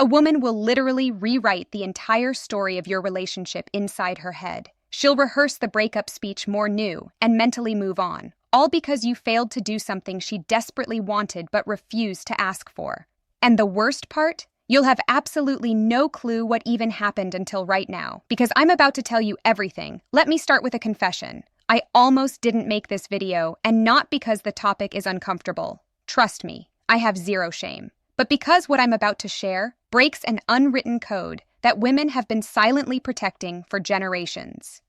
A woman will literally rewrite the entire story of your relationship inside her head. She'll rehearse the breakup speech more new and mentally move on, all because you failed to do something she desperately wanted but refused to ask for. And the worst part? You'll have absolutely no clue what even happened until right now, because I'm about to tell you everything. Let me start with a confession. I almost didn't make this video, and not because the topic is uncomfortable. Trust me, I have zero shame. But because what I'm about to share breaks an unwritten code that women have been silently protecting for generations.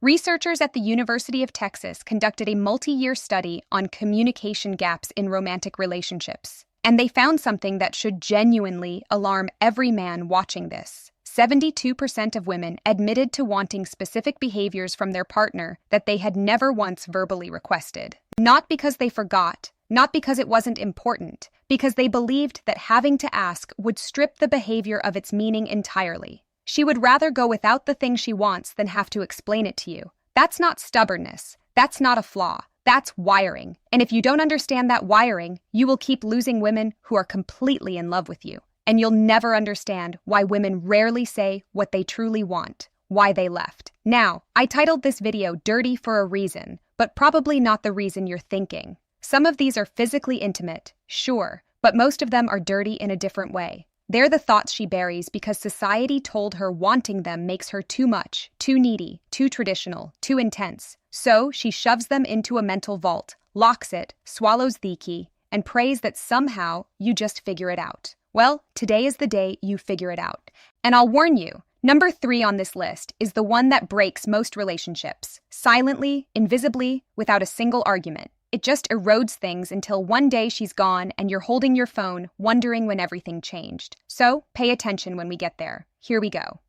Researchers at the University of Texas conducted a multi-year study on communication gaps in romantic relationships, and they found something that should genuinely alarm every man watching this. 72% of women admitted to wanting specific behaviors from their partner that they had never once verbally requested. Not because they forgot, not because it wasn't important, because they believed that having to ask would strip the behavior of its meaning entirely. She would rather go without the thing she wants than have to explain it to you. That's not stubbornness. That's not a flaw. That's wiring. And if you don't understand that wiring, you will keep losing women who are completely in love with you. And you'll never understand why women rarely say what they truly want, why they left. Now, I titled this video Dirty for a reason, but probably not the reason you're thinking. Some of these are physically intimate, sure, but most of them are dirty in a different way. They're the thoughts she buries because society told her wanting them makes her too much, too needy, too traditional, too intense. So she shoves them into a mental vault, locks it, swallows the key, and prays that somehow you just figure it out. Well, today is the day you figure it out. And I'll warn you, number 3 on this list is the one that breaks most relationships. Silently, invisibly, without a single argument. It just erodes things until one day she's gone and you're holding your phone, wondering when everything changed. So, pay attention when we get there. Here we go.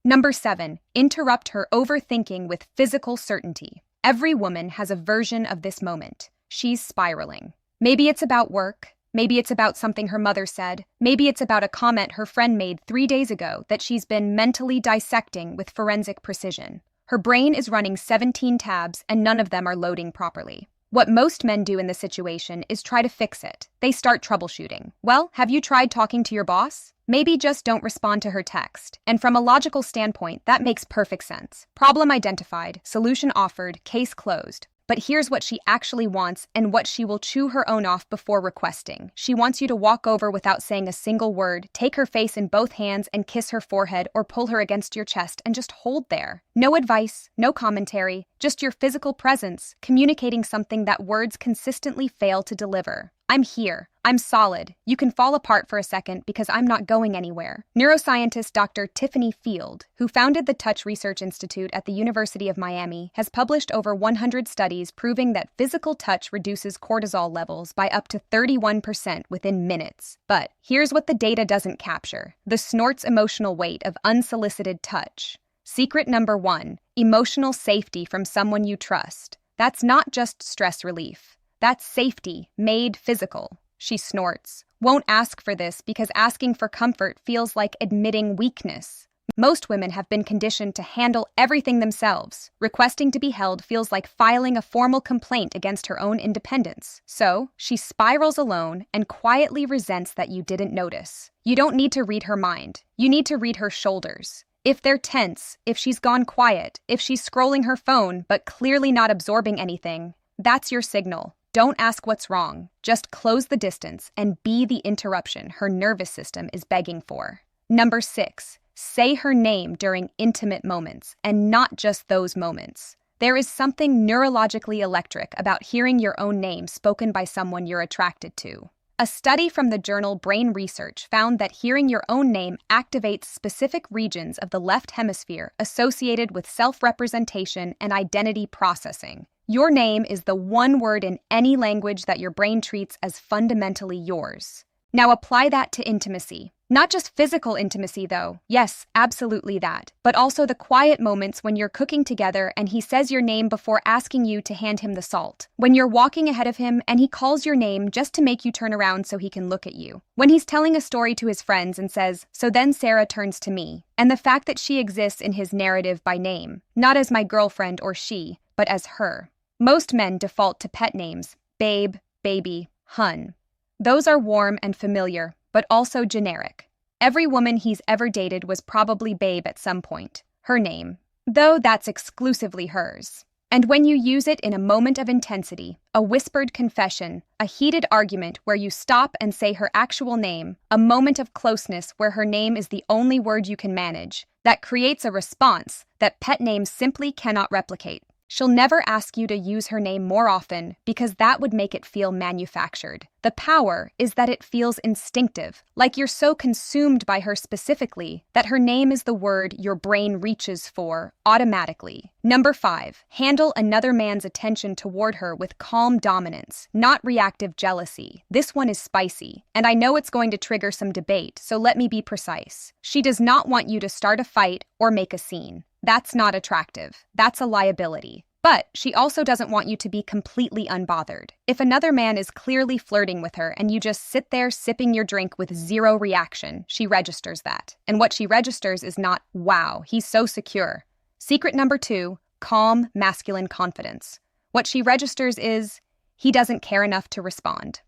Number 7, interrupt her overthinking with physical certainty. Every woman has a version of this moment. She's spiraling. Maybe it's about work. Maybe it's about something her mother said. Maybe it's about a comment her friend made 3 days ago that she's been mentally dissecting with forensic precision. Her brain is running 17 tabs and none of them are loading properly. What most men do in this situation is try to fix it. They start troubleshooting. Well, have you tried talking to your boss? Maybe just don't respond to her text. And from a logical standpoint, that makes perfect sense. Problem identified, solution offered, case closed. But here's what she actually wants and what she will chew her own off before requesting. She wants you to walk over without saying a single word, take her face in both hands and kiss her forehead or pull her against your chest and just hold there. No advice, no commentary, just your physical presence, communicating something that words consistently fail to deliver. I'm here. I'm solid. You can fall apart for a second because I'm not going anywhere. Neuroscientist Dr. Tiffany Field, who founded the Touch Research Institute at the University of Miami, has published over 100 studies proving that physical touch reduces cortisol levels by up to 31% within minutes. But here's what the data doesn't capture: the snort's emotional weight of unsolicited touch. Secret number 1, emotional safety from someone you trust. That's not just stress relief. That's safety made physical. She snorts. Won't ask for this because asking for comfort feels like admitting weakness. Most women have been conditioned to handle everything themselves. Requesting to be held feels like filing a formal complaint against her own independence. So, she spirals alone and quietly resents that you didn't notice. You don't need to read her mind. You need to read her shoulders. If they're tense, if she's gone quiet, if she's scrolling her phone but clearly not absorbing anything, that's your signal. Don't ask what's wrong. Just close the distance and be the interruption her nervous system is begging for. Number 6, say her name during intimate moments, and not just those moments. There is something neurologically electric about hearing your own name spoken by someone you're attracted to. A study from the journal Brain Research found that hearing your own name activates specific regions of the left hemisphere associated with self-representation and identity processing. Your name is the one word in any language that your brain treats as fundamentally yours. Now apply that to intimacy. Not just physical intimacy, though. Yes, absolutely that. But also the quiet moments when you're cooking together and he says your name before asking you to hand him the salt. When you're walking ahead of him and he calls your name just to make you turn around so he can look at you. When he's telling a story to his friends and says, "So then Sarah turns to me." And the fact that she exists in his narrative by name. Not as my girlfriend or she, but as her. Most men default to pet names: babe, baby, hun. Those are warm and familiar, but also generic. Every woman he's ever dated was probably babe at some point. Her name. Though that's exclusively hers. And when you use it in a moment of intensity, a whispered confession, a heated argument where you stop and say her actual name, a moment of closeness where her name is the only word you can manage, that creates a response that pet names simply cannot replicate. She'll never ask you to use her name more often because that would make it feel manufactured. The power is that it feels instinctive, like you're so consumed by her specifically that her name is the word your brain reaches for automatically. Number 5, handle another man's attention toward her with calm dominance, not reactive jealousy. This one is spicy, and I know it's going to trigger some debate, so let me be precise. She does not want you to start a fight or make a scene. That's not attractive. That's a liability. But she also doesn't want you to be completely unbothered. If another man is clearly flirting with her and you just sit there sipping your drink with zero reaction, she registers that. And what she registers is not, wow, he's so secure. Secret number 2, calm, masculine confidence. What she registers is, he doesn't care enough to respond.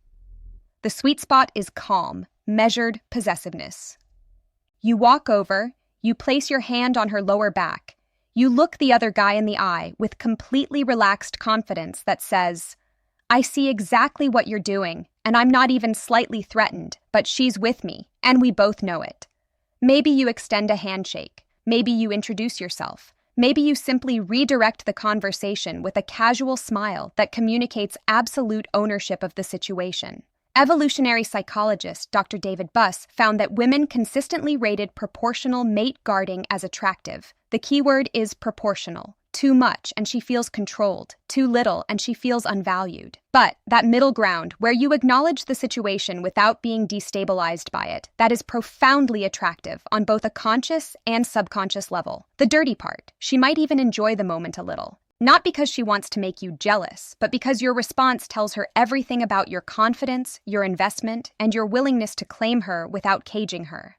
The sweet spot is calm, measured possessiveness. You walk over, you place your hand on her lower back. You look the other guy in the eye with completely relaxed confidence that says, I see exactly what you're doing, and I'm not even slightly threatened, but she's with me, and we both know it. Maybe you extend a handshake. Maybe you introduce yourself. Maybe you simply redirect the conversation with a casual smile that communicates absolute ownership of the situation. Evolutionary psychologist Dr. David Buss found that women consistently rated proportional mate guarding as attractive. The keyword is proportional. Too much and she feels controlled. Too little and she feels unvalued. But that middle ground, where you acknowledge the situation without being destabilized by it, that is profoundly attractive on both a conscious and subconscious level. The dirty part, she might even enjoy the moment a little. Not because she wants to make you jealous, but because your response tells her everything about your confidence, your investment, and your willingness to claim her without caging her.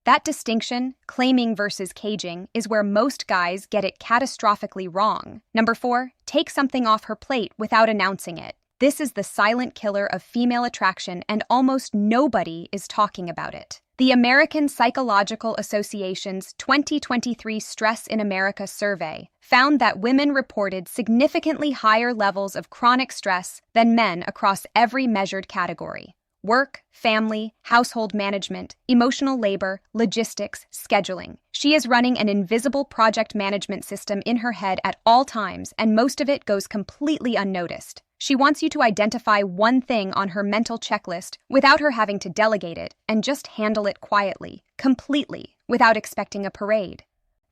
That distinction, claiming versus caging, is where most guys get it catastrophically wrong. Number 4, take something off her plate without announcing it. This is the silent killer of female attraction, and almost nobody is talking about it. The American Psychological Association's 2023 Stress in America survey found that women reported significantly higher levels of chronic stress than men across every measured category: work, family, household management, emotional labor, logistics, scheduling. She is running an invisible project management system in her head at all times, and most of it goes completely unnoticed. She wants you to identify one thing on her mental checklist without her having to delegate it and just handle it quietly, completely, without expecting a parade.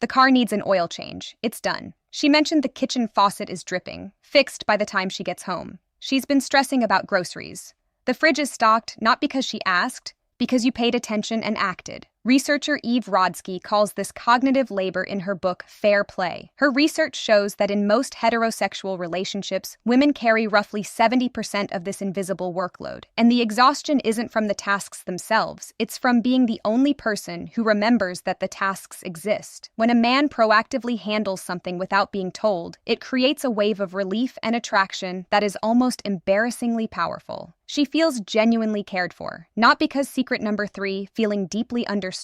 The car needs an oil change. It's done. She mentioned the kitchen faucet is dripping, fixed by the time she gets home. She's been stressing about groceries. The fridge is stocked not because she asked, because you paid attention and acted. Researcher Eve Rodsky calls this cognitive labor in her book Fair Play. Her research shows that in most heterosexual relationships, women carry roughly 70% of this invisible workload. And the exhaustion isn't from the tasks themselves, it's from being the only person who remembers that the tasks exist. When a man proactively handles something without being told, it creates a wave of relief and attraction that is almost embarrassingly powerful. She feels genuinely cared for, not because secret number 3, feeling deeply understood.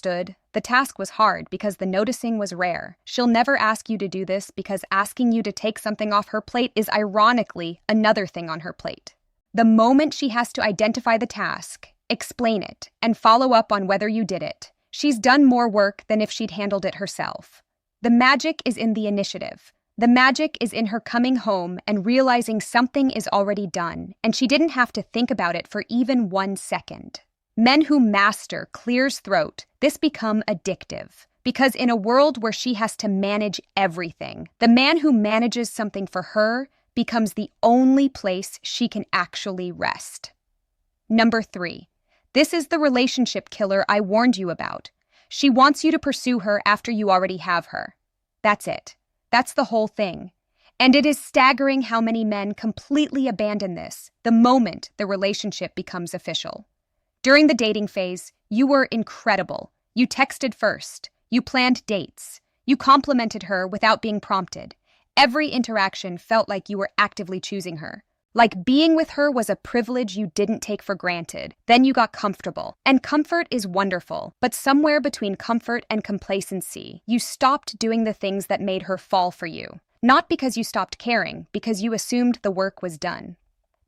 The task was hard because the noticing was rare. She'll never ask you to do this because asking you to take something off her plate is ironically another thing on her plate. The moment she has to identify the task, explain it, and follow up on whether you did it, she's done more work than if she'd handled it herself. The magic is in the initiative. The magic is in her coming home and realizing something is already done, and she didn't have to think about it for even 1 second. Men who master clear's throat, this become addictive. Because in a world where she has to manage everything, the man who manages something for her becomes the only place she can actually rest. Number 3. This is the relationship killer I warned you about. She wants you to pursue her after you already have her. That's it. That's the whole thing. And it is staggering how many men completely abandon this the moment the relationship becomes official. During the dating phase, you were incredible. You texted first. You planned dates. You complimented her without being prompted. Every interaction felt like you were actively choosing her. Like being with her was a privilege you didn't take for granted. Then you got comfortable. And comfort is wonderful, but somewhere between comfort and complacency, you stopped doing the things that made her fall for you. Not because you stopped caring, because you assumed the work was done.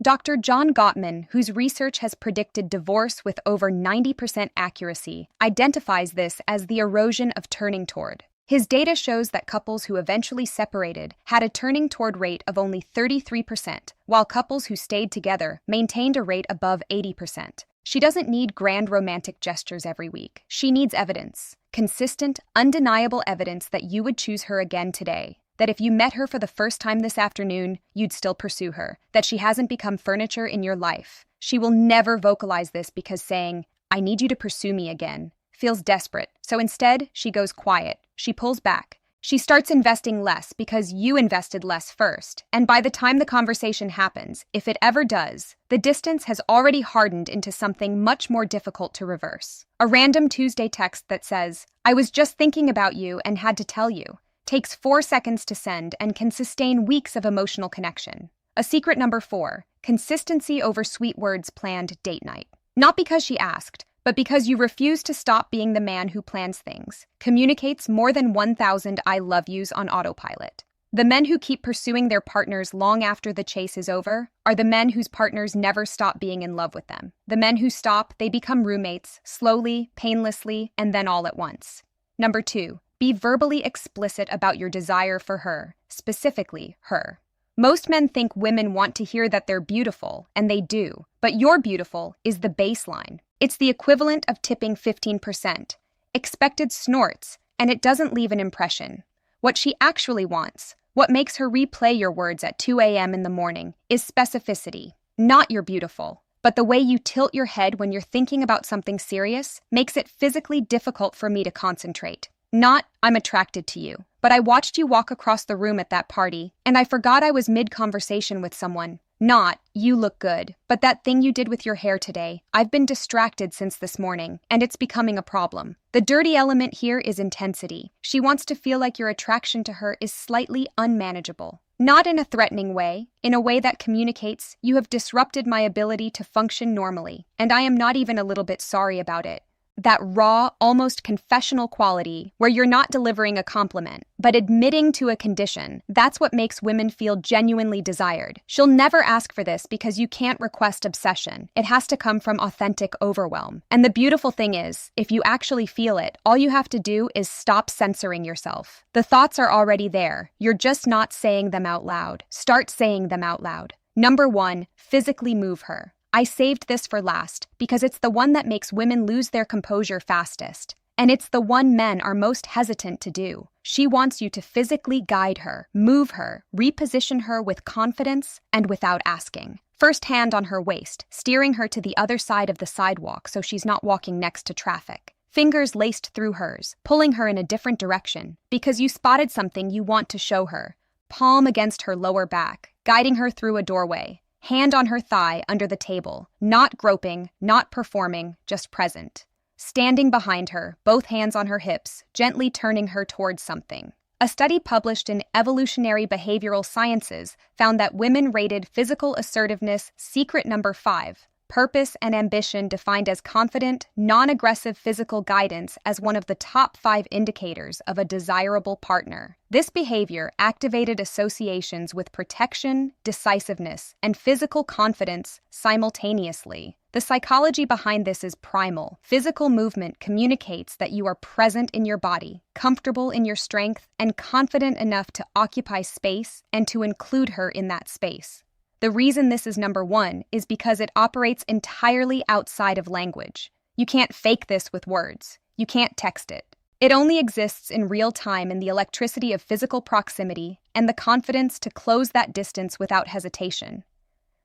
Dr. John Gottman, whose research has predicted divorce with over 90% accuracy, identifies this as the erosion of turning toward. His data shows that couples who eventually separated had a turning toward rate of only 33%, while couples who stayed together maintained a rate above 80%. She doesn't need grand romantic gestures every week. She needs evidence. Consistent, undeniable evidence that you would choose her again today. That if you met her for the first time this afternoon, you'd still pursue her. That she hasn't become furniture in your life. She will never vocalize this because saying, "I need you to pursue me again," feels desperate. So instead, she goes quiet. She pulls back. She starts investing less because you invested less first. And by the time the conversation happens, if it ever does, the distance has already hardened into something much more difficult to reverse. A random Tuesday text that says, "I was just thinking about you and had to tell you," takes 4 seconds to send and can sustain weeks of emotional connection. A secret number 4, consistency over sweet words planned date night. Not because she asked, but because you refuse to stop being the man who plans things, communicates more than 1,000 I love yous on autopilot. The men who keep pursuing their partners long after the chase is over are the men whose partners never stop being in love with them. The men who stop, they become roommates, slowly, painlessly, and then all at once. Number 2, be verbally explicit about your desire for her, specifically her. Most men think women want to hear that they're beautiful, and they do, but "you're beautiful" is the baseline. It's the equivalent of tipping 15%. Expected snorts, and it doesn't leave an impression. What she actually wants, what makes her replay your words at 2 a.m. in the morning, is specificity. Not "you're beautiful," but the way you tilt your head when you're thinking about something serious makes it physically difficult for me to concentrate. Not "I'm attracted to you, but I watched you walk across the room at that party, and I forgot I was mid-conversation with someone." Not "you look good, but that thing you did with your hair today, I've been distracted since this morning, and it's becoming a problem." The dirty element here is intensity. She wants to feel like your attraction to her is slightly unmanageable. Not in a threatening way, in a way that communicates, "You have disrupted my ability to function normally, and I am not even a little bit sorry about it." That raw, almost confessional quality where you're not delivering a compliment, but admitting to a condition, that's what makes women feel genuinely desired. She'll never ask for this because you can't request obsession. It has to come from authentic overwhelm. And the beautiful thing is, if you actually feel it, all you have to do is stop censoring yourself. The thoughts are already there. You're just not saying them out loud. Start saying them out loud. Number 1, physically move her. I saved this for last because it's the one that makes women lose their composure fastest. And it's the one men are most hesitant to do. She wants you to physically guide her, move her, reposition her with confidence and without asking. First hand on her waist, steering her to the other side of the sidewalk so she's not walking next to traffic. Fingers laced through hers, pulling her in a different direction because you spotted something you want to show her. Palm against her lower back, guiding her through a doorway. Hand on her thigh under the table, not groping, not performing, just present. Standing behind her, both hands on her hips, gently turning her towards something. A study published in Evolutionary Behavioral Sciences found that women rated physical assertiveness secret number 5, purpose and ambition defined as confident, non-aggressive physical guidance as one of the top 5 indicators of a desirable partner. This behavior activated associations with protection, decisiveness, and physical confidence simultaneously. The psychology behind this is primal. Physical movement communicates that you are present in your body, comfortable in your strength, and confident enough to occupy space and to include her in that space. The reason this is number 1 is because it operates entirely outside of language. You can't fake this with words. You can't text it. It only exists in real time in the electricity of physical proximity and the confidence to close that distance without hesitation.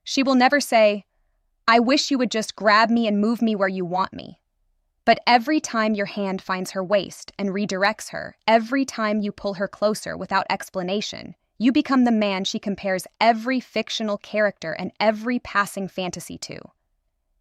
She will never say, "I wish you would just grab me and move me where you want me." But every time your hand finds her waist and redirects her, every time you pull her closer without explanation, you become the man she compares every fictional character and every passing fantasy to.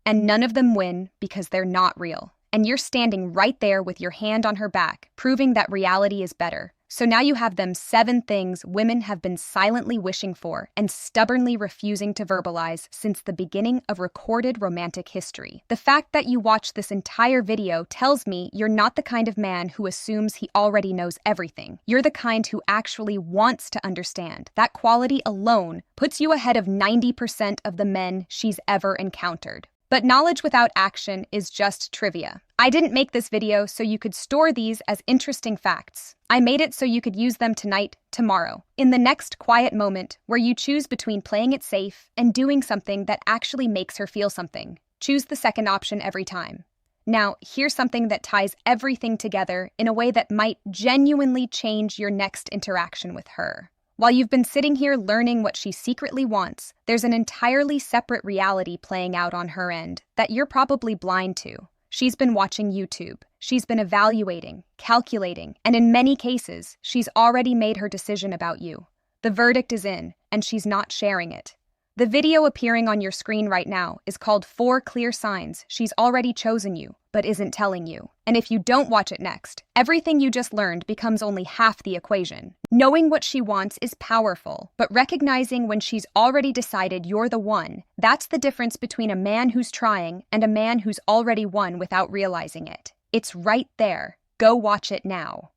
And none of them win because they're not real. And you're standing right there with your hand on her back, proving that reality is better. So now you have them 7 things women have been silently wishing for and stubbornly refusing to verbalize since the beginning of recorded romantic history. The fact that you watched this entire video tells me you're not the kind of man who assumes he already knows everything. You're the kind who actually wants to understand. That quality alone puts you ahead of 90% of the men she's ever encountered. But knowledge without action is just trivia. I didn't make this video so you could store these as interesting facts. I made it so you could use them tonight, tomorrow, in the next quiet moment where you choose between playing it safe and doing something that actually makes her feel something. Choose the second option every time. Now, here's something that ties everything together in a way that might genuinely change your next interaction with her. While you've been sitting here learning what she secretly wants, there's an entirely separate reality playing out on her end that you're probably blind to. She's been watching YouTube. She's been evaluating, calculating, and in many cases, she's already made her decision about you. The verdict is in, and she's not sharing it. The video appearing on your screen right now is called 4 Clear Signs She's Already Chosen You, but Isn't Telling You. And if you don't watch it next, everything you just learned becomes only half the equation. Knowing what she wants is powerful, but recognizing when she's already decided you're the one, that's the difference between a man who's trying and a man who's already won without realizing it. It's right there. Go watch it now.